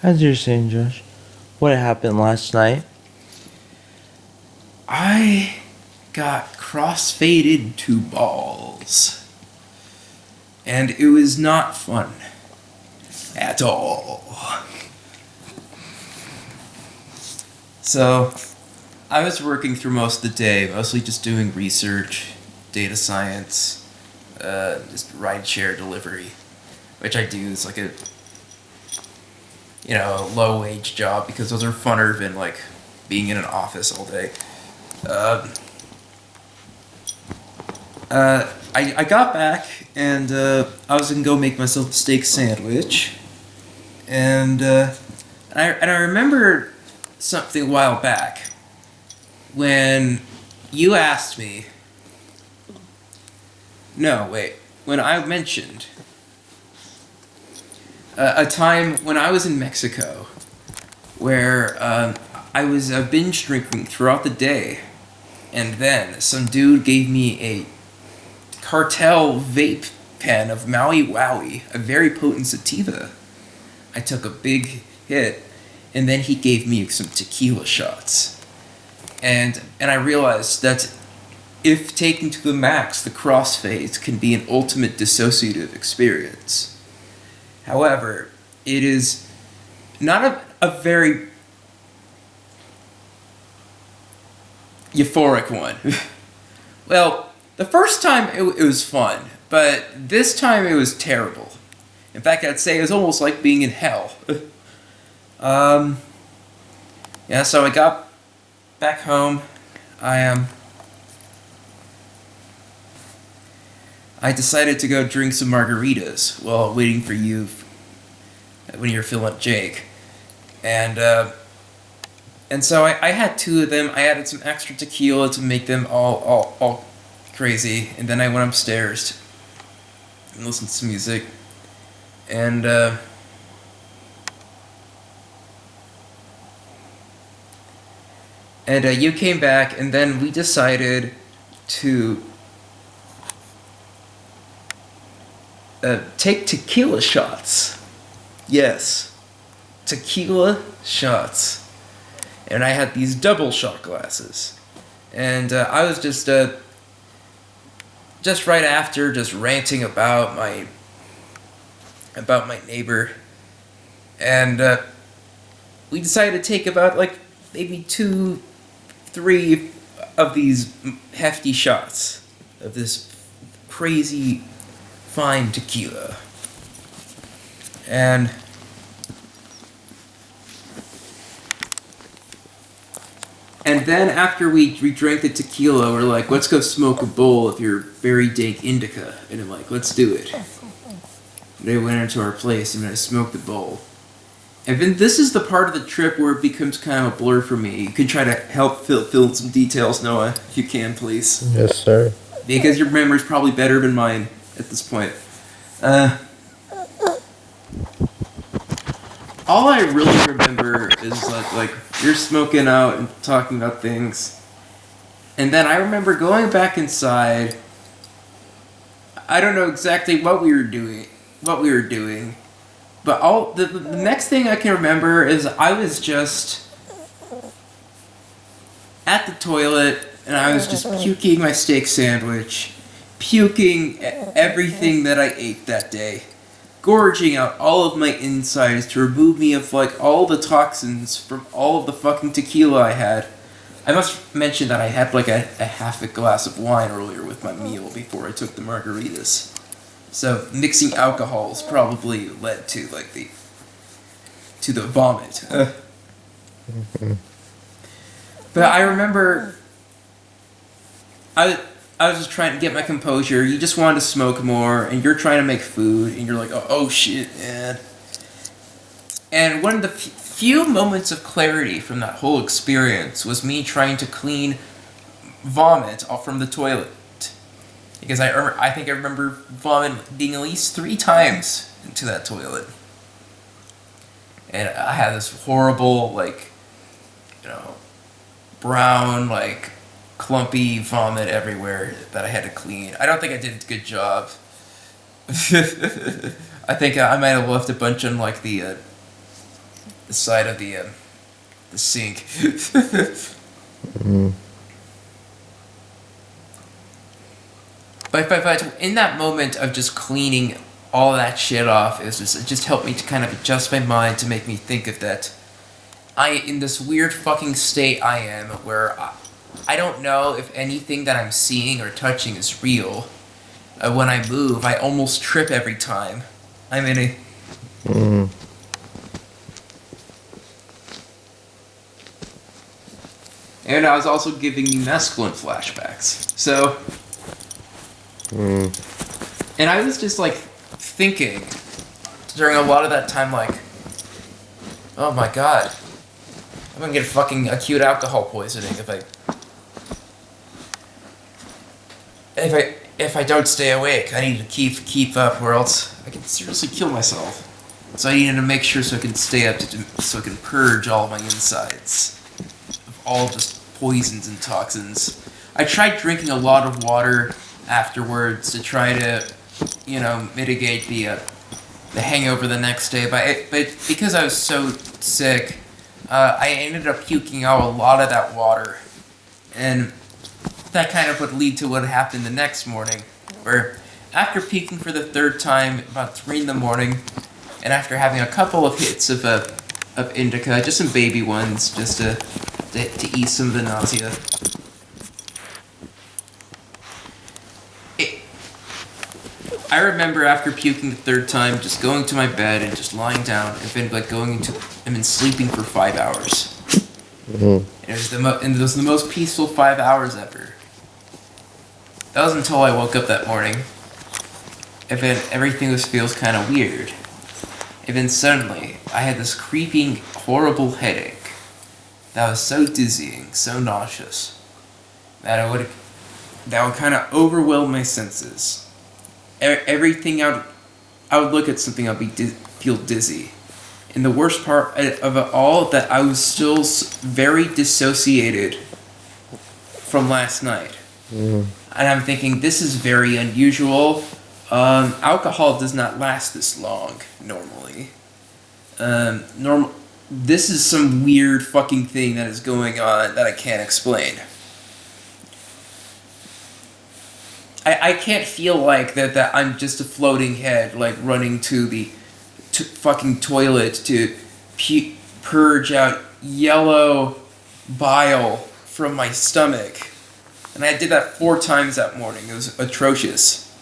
As you're saying, Josh, what happened last night? I got crossfaded to balls. And it was not fun. At all. So, I was working through most of the day, mostly just doing research, data science, just rideshare delivery, which I do is like a low wage job because those are funner than like being in an office all day. I got back and I was gonna go make myself a steak sandwich, and I remember something a while back when you asked me. No, wait. When I mentioned a time when I was in Mexico where I was binge drinking throughout the day, and then some dude gave me a cartel vape pen of Maui Wowie, a very potent sativa. I took a big hit, and then he gave me some tequila shots. And I realized that if taken to the max, the crossfade can be an ultimate dissociative experience. However, it is not a very euphoric one. Well, the first time it was fun, but this time it was terrible. In fact, I'd say it was almost like being in hell. Yeah, so I got back home. I decided to go drink some margaritas while waiting for you when you were filling up Jake. And so I had two of them. I added some extra tequila to make them all crazy. And then I went upstairs and listened to some music. And you came back, and then we decided to take tequila shots. Yes, tequila shots. And I had these double shot glasses. And I was just right after, just ranting about my neighbor. And we decided to take about, like, maybe 2-3 of these hefty shots of this crazy fine tequila. And then after we drank the tequila, we're like, let's go smoke a bowl of your very dank indica. And I'm like, let's do it. They went into our place and I smoked the bowl. And then this is the part of the trip where it becomes kind of a blur for me. You can try to help fill in some details, Noah, if you can, please. Yes, sir. Because your memory's probably better than mine at this point. All I really remember is like you're smoking out and talking about things. And then I remember going back inside. I don't know exactly what we were doing, but all the next thing I can remember is I was just at the toilet and I was just puking my steak sandwich, puking everything that I ate that day, gorging out all of my insides to remove me of like all the toxins from all of the fucking tequila I had. I must mention that I had like a half a glass of wine earlier with my meal before I took the margaritas. So mixing alcohols probably led to like the vomit. But I remember I was just trying to get my composure. You just wanted to smoke more, and you're trying to make food, and you're like, oh shit, man. And one of the few moments of clarity from that whole experience was me trying to clean vomit off from the toilet. Because I think I remember vomit being at least 3 times into that toilet. And I had this horrible, like, brown, like, clumpy vomit everywhere that I had to clean. I don't think I did a good job. I think I might have left a bunch on, like, the the side of the sink. Mm. But in that moment of just cleaning all that shit off, it just helped me to kind of adjust my mind to make me think of that. In this weird fucking state I am where I don't know if anything that I'm seeing or touching is real. When I move, I almost trip every time. I'm in a... Mm. And I was also giving me mescaline flashbacks. So... Mm. And I was just, like, thinking during a lot of that time, like, oh my god, I'm gonna get fucking acute alcohol poisoning if I don't stay awake. I need to keep up, or else I can seriously kill myself. So I needed to make sure so I can stay up so I can purge all of my insides of all just poisons and toxins. I tried drinking a lot of water afterwards to try to, mitigate the hangover the next day. But because I was so sick, I ended up puking out a lot of that water, and that kind of would lead to what happened the next morning, where after puking for the third time about 3 in the morning, and after having a couple of hits of indica, just some baby ones, just to ease some of the nausea. I remember after puking the third time, just going to my bed and just lying down and been sleeping for 5 hours. Mm. And it was the most peaceful 5 hours ever. That was until I woke up that morning. And then everything feels kind of weird. And then suddenly, I had this creeping, horrible headache that was so dizzying, so nauseous, that would kind of overwhelm my senses. Everything I would look at something, I'd feel dizzy. And the worst part of it all, that I was still very dissociated from last night. Mm. And I'm thinking, this is very unusual. Alcohol does not last this long, normally. This is some weird fucking thing that is going on that I can't explain. I can't feel like that I'm just a floating head, like running to the fucking toilet to purge out yellow bile from my stomach. And I did that 4 times that morning. It was atrocious.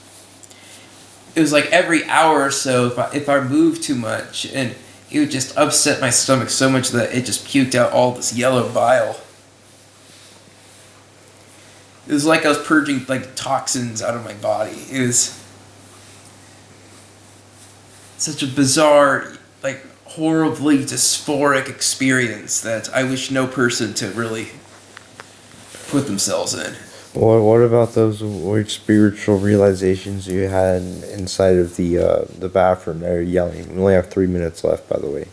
It was like every hour or so, if I moved too much, and it would just upset my stomach so much that it just puked out all this yellow bile. It was like I was purging like toxins out of my body. It was such a bizarre, like horribly dysphoric experience that I wish no person to really put themselves in. What about those weird spiritual realizations you had inside of the bathroom there yelling? We only have 3 minutes left, by the way.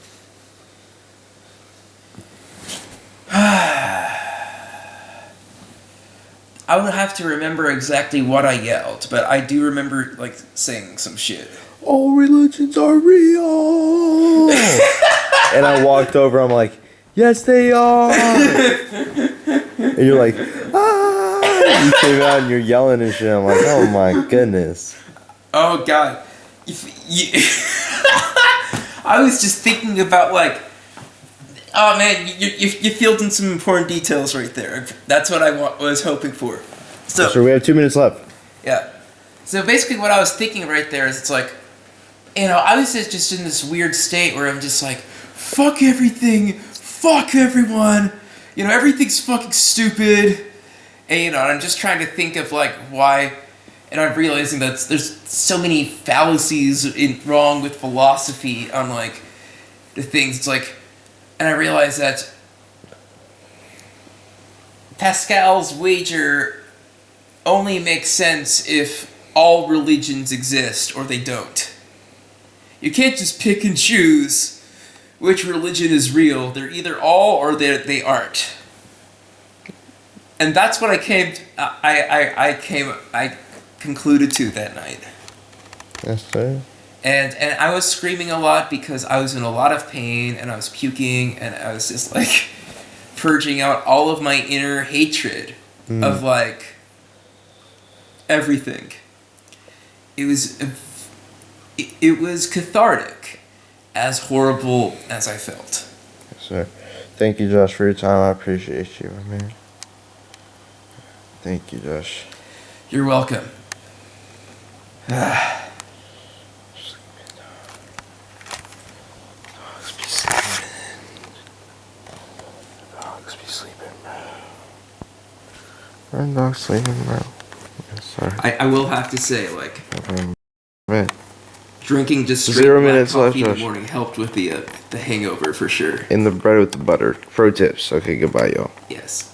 I would have to remember exactly what I yelled, but I do remember like saying some shit. All religions are real. And I walked over. I'm like, yes, they are. And you're like, ah. You came out and you're yelling and shit. I'm like, oh my goodness. Oh god. I was just thinking about like, oh man, you filled in some important details right there. That's what I was hoping for. So we have 2 minutes left. Yeah. So basically what I was thinking right there is, it's like, I was just in this weird state where I'm just like, fuck everything, fuck everyone, everything's fucking stupid. And, I'm just trying to think of like why, and I'm realizing that there's so many fallacies wrong with philosophy on like the things. It's like, and I realized that Pascal's wager only makes sense if all religions exist or they don't. You can't just pick and choose which religion is real. They're either all or they aren't. And that's what I concluded to that night. Yes, sir. And I was screaming a lot because I was in a lot of pain and I was puking and I was just like purging out all of my inner hatred of like everything. It was cathartic, as horrible as I felt. Yes, sir. Thank you, Josh, for your time. I appreciate you, man. Thank you, Josh. You're welcome. Dogs be sleeping, bro. Run, dogs sleeping, bro. Yes, sir. I will have to say, like, Man. drinking just straight 0 black minutes left, coffee in the Josh. morning helped with the hangover for sure. In the bread with the butter. Pro tips. Okay, goodbye, y'all. Yes.